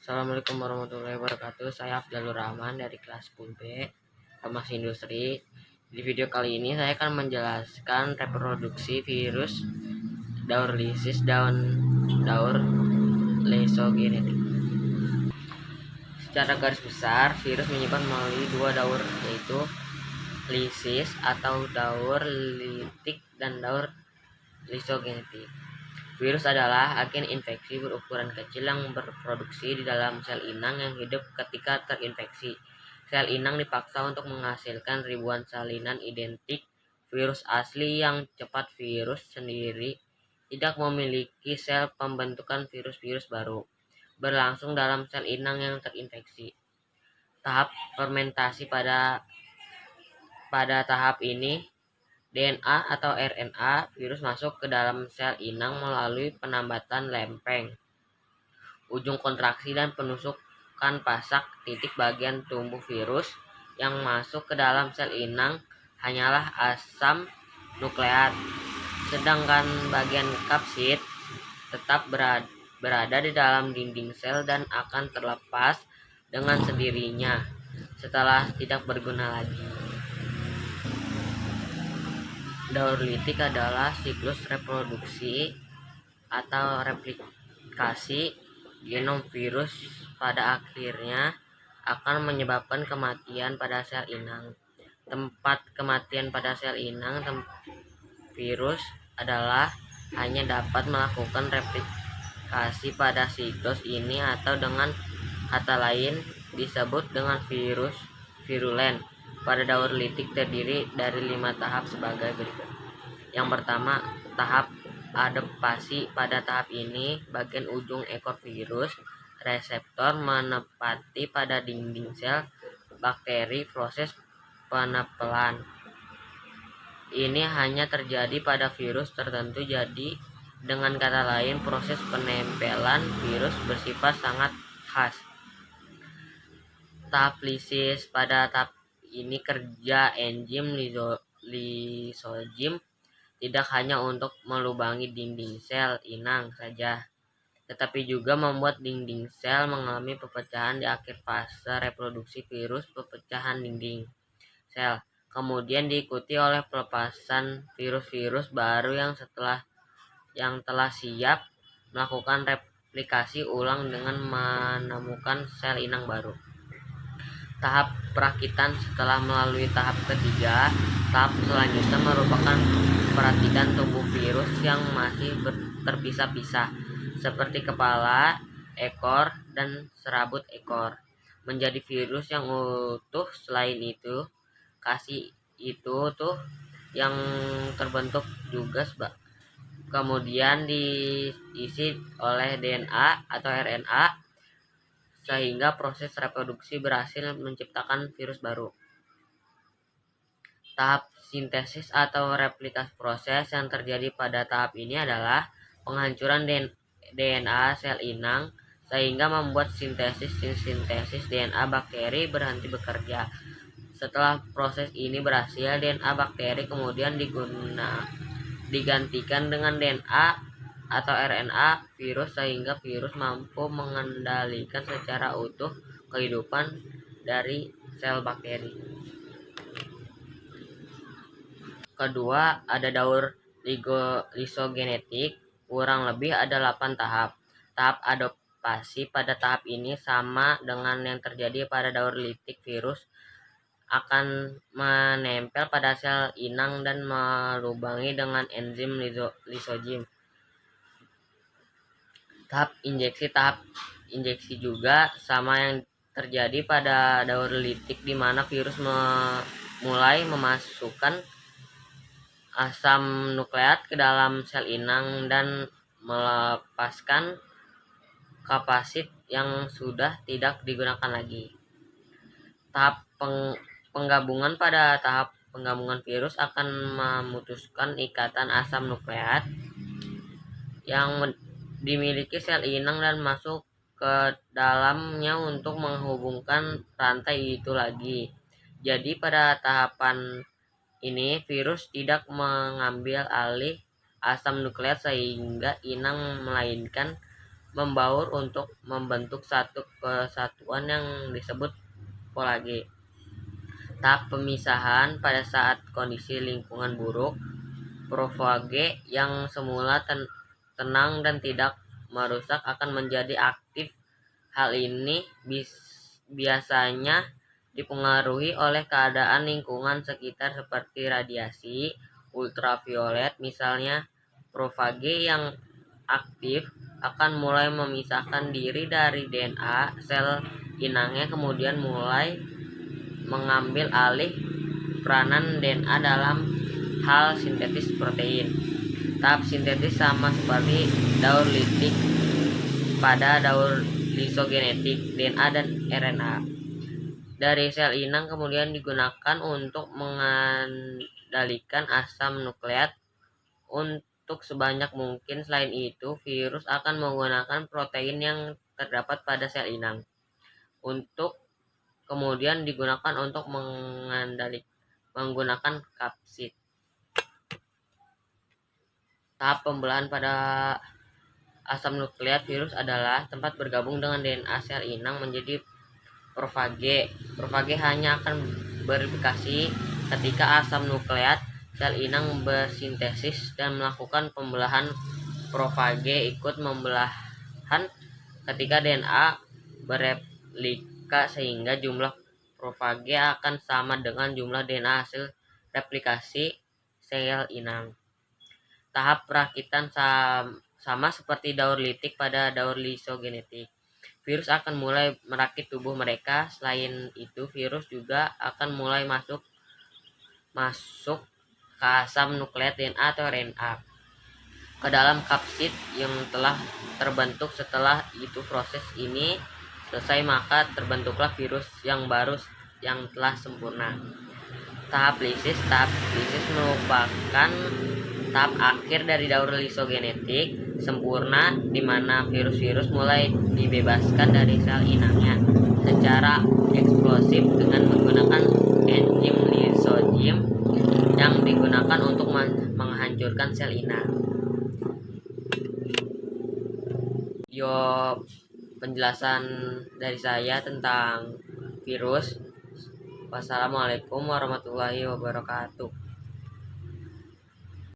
Assalamualaikum warahmatullahi wabarakatuh. Saya Afdalur Rahman dari kelas 10B Farmasi Industri. Di video kali ini saya akan menjelaskan reproduksi virus daur lisis daur lysogenetik. Secara garis besar, virus menyebar melalui dua daur, yaitu lisis atau daur litik dan daur lysogenetik. Virus adalah agen infeksi berukuran kecil yang berproduksi di dalam sel inang yang hidup ketika terinfeksi. Sel inang dipaksa untuk menghasilkan ribuan salinan identik virus asli yang cepat. Virus sendiri tidak memiliki sel pembentukan virus-virus baru berlangsung dalam sel inang yang terinfeksi. Tahap fermentasi pada tahap ini DNA atau RNA virus masuk ke dalam sel inang melalui penambatan lempeng, ujung kontraksi dan penusukan pasak. Titik bagian tumbuh virus yang masuk ke dalam sel inang hanyalah asam nukleat, sedangkan bagian kapsid tetap berada di dalam dinding sel dan akan terlepas dengan sendirinya setelah tidak berguna lagi. Daur litik adalah siklus reproduksi atau replikasi genom virus. Pada akhirnya akan menyebabkan kematian pada sel inang. Tempat kematian pada sel inang virus adalah hanya dapat melakukan replikasi pada siklus ini, atau dengan kata lain disebut dengan virus virulen. Pada daur litik terdiri dari 5 tahap sebagai berikut. Yang pertama, tahap adaptasi. Pada tahap ini, bagian ujung ekor virus reseptor menempati pada dinding sel bakteri. Proses penepelan ini hanya terjadi pada virus tertentu. Jadi, dengan kata lain, proses penempelan virus bersifat sangat khas. Tahap lisis. Pada tahap ini kerja enzim lisozim tidak hanya untuk melubangi dinding sel inang saja, tetapi juga membuat dinding sel mengalami pepecahan. Di akhir fase reproduksi virus, pepecahan dinding sel kemudian diikuti oleh pelepasan virus-virus baru yang telah siap melakukan replikasi ulang dengan menemukan sel inang baru. Tahap perakitan. Setelah melalui tahap ketiga, tahap selanjutnya merupakan perakitan tubuh virus yang masih terpisah-pisah, seperti kepala, ekor, dan serabut ekor, menjadi virus yang utuh. Selain itu, kasih itu yang terbentuk juga kemudian diisi oleh DNA atau RNA, sehingga proses reproduksi berhasil menciptakan virus baru. Tahap sintesis atau replikasi. Proses yang terjadi pada tahap ini adalah penghancuran DNA sel inang sehingga membuat sintesis DNA bakteri berhenti bekerja. Setelah proses ini berhasil, DNA bakteri kemudian digantikan dengan DNA atau RNA virus, sehingga virus mampu mengendalikan secara utuh kehidupan dari sel bakteri. Kedua, ada daur lysogenetik. Kurang lebih ada 8 tahap. Tahap adaptasi. Pada tahap ini sama dengan yang terjadi pada daur litik. Virus akan menempel pada sel inang dan melubangi dengan enzim lisozim. Tahap injeksi. Tahap injeksi juga sama yang terjadi pada daur litik, di mana virus mulai memasukkan asam nukleat ke dalam sel inang dan melepaskan kapsid yang sudah tidak digunakan lagi. Tahap penggabungan. Pada tahap penggabungan, virus akan memutuskan ikatan asam nukleat yang dimiliki sel inang dan masuk ke dalamnya untuk menghubungkan rantai itu lagi. Jadi pada tahapan ini virus tidak mengambil alih asam nukleat sehingga inang, melainkan membaur untuk membentuk satu kesatuan yang disebut polage. Tahap pemisahan pada saat kondisi lingkungan buruk, profage yang semula tenang dan tidak merusak akan menjadi aktif. Hal ini biasanya dipengaruhi oleh keadaan lingkungan sekitar seperti radiasi ultraviolet. Misalnya, profage yang aktif akan mulai memisahkan diri dari DNA sel inangnya, kemudian mulai mengambil alih peranan DNA dalam hal sintetis protein. Tahap sintetis sama seperti daur litik pada daur lisogenetik DNA dan RNA dari sel inang, kemudian digunakan untuk mengendalikan asam nukleat untuk sebanyak mungkin. Selain itu, virus akan menggunakan protein yang terdapat pada sel inang untuk kemudian digunakan untuk menggunakan kapsid. Tahap pembelahan pada asam nukleat virus adalah tempat bergabung dengan DNA sel inang menjadi profage. Profage hanya akan bereplikasi ketika asam nukleat sel inang bersintesis dan melakukan pembelahan. Profage ikut membelahan ketika DNA bereplika, sehingga jumlah profage akan sama dengan jumlah DNA hasil replikasi sel inang. Tahap perakitan sama seperti daur litik pada daur lisogenetik. Virus akan mulai merakit tubuh mereka. Selain itu, virus juga akan mulai masuk ke asam nukleat DNA atau RNA ke dalam kapsid yang telah terbentuk. Setelah itu proses ini selesai, maka terbentuklah virus yang baru yang telah sempurna. Tahap lisis merupakan tahap akhir dari daur lisogenetik sempurna, di mana virus-virus mulai dibebaskan dari sel inangnya secara eksplosif dengan menggunakan enzim lisozim yang digunakan untuk menghancurkan sel inang. Penjelasan dari saya tentang virus. Wassalamualaikum warahmatullahi wabarakatuh.